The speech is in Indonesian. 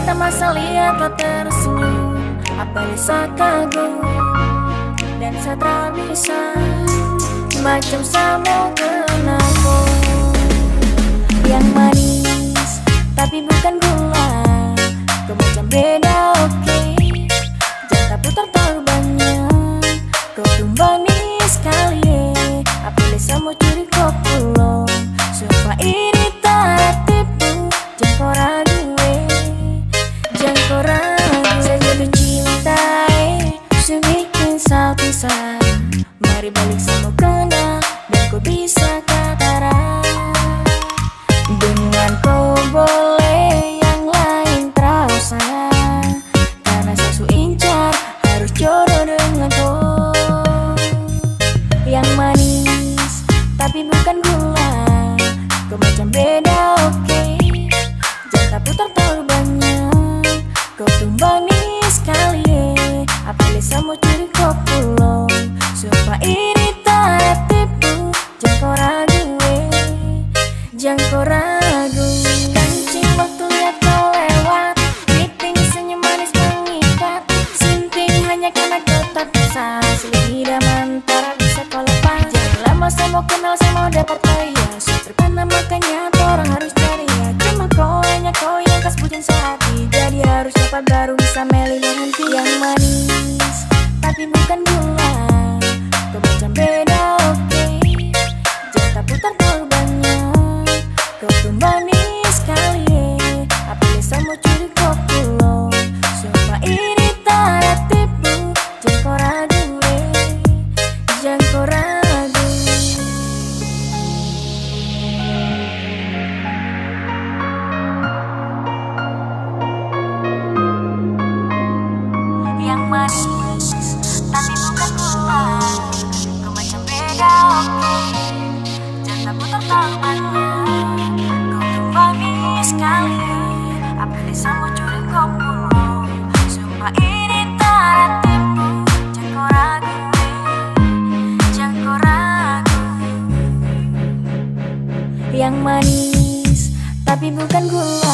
tak masa lihat kau tersenyum, apa bisa kagum dan saya tak bisa macam sama kenapa yang manis tapi bukan gula. Kau macam beda, oke. Jangan putar terlalu banyak. Kau tumbang manis sekali. Apa bisa mau curi kau pulang? Sumpah ini tak tipu. Jangan kau ragu, jangan kau ragu. Saya jatuh cinta, sebikin pisah. Mari balik sama kena dan kau bisa katakan dengan kau boleh yang lain terasa, karena saya su incar harus jodoh dengan kau yang manis tapi bukan gula. Kau macam beda, oke. Jangan putar terlalu banyak. Kau tumbang manis sekali. Apa bisa mau curi kau pulang? Sumpah ini tak tipu. Jangan kau ragu, jangan kau ragu. Kancing waktu lihat kau lewat, meeting senyum manis mengikat. Sinting hanya karena kau tak bisa. Selidam antara bisa kau lepas. Jangan lama saya mau kenal, saya mau dapat kaya. Terpana makanya orang harus cari ya. Cuma kau, hanya kau yang kas bucin sehati. Jadi harus dapat baru bisa meli henti. Yang manis tapi bukan gula. Kau macam beda, oke. Jangan putar terlalu banyak. Kau tumbang manis sekali. Apa bisa mau curi kau pulang? Sumpah ini tak tipu. Jangan kau ragu, jangan kau ragu. Yang manis tapi bukan gula. Kau macam beda, oke. Jangan putar terlalu banyak. Kau tumbang manis sekali. Apa bisa mau curi kau pulang? Sumpah ini tak tipu. Jangan kau ragu, jangan kau ragu. Yang manis tapi bukan gula.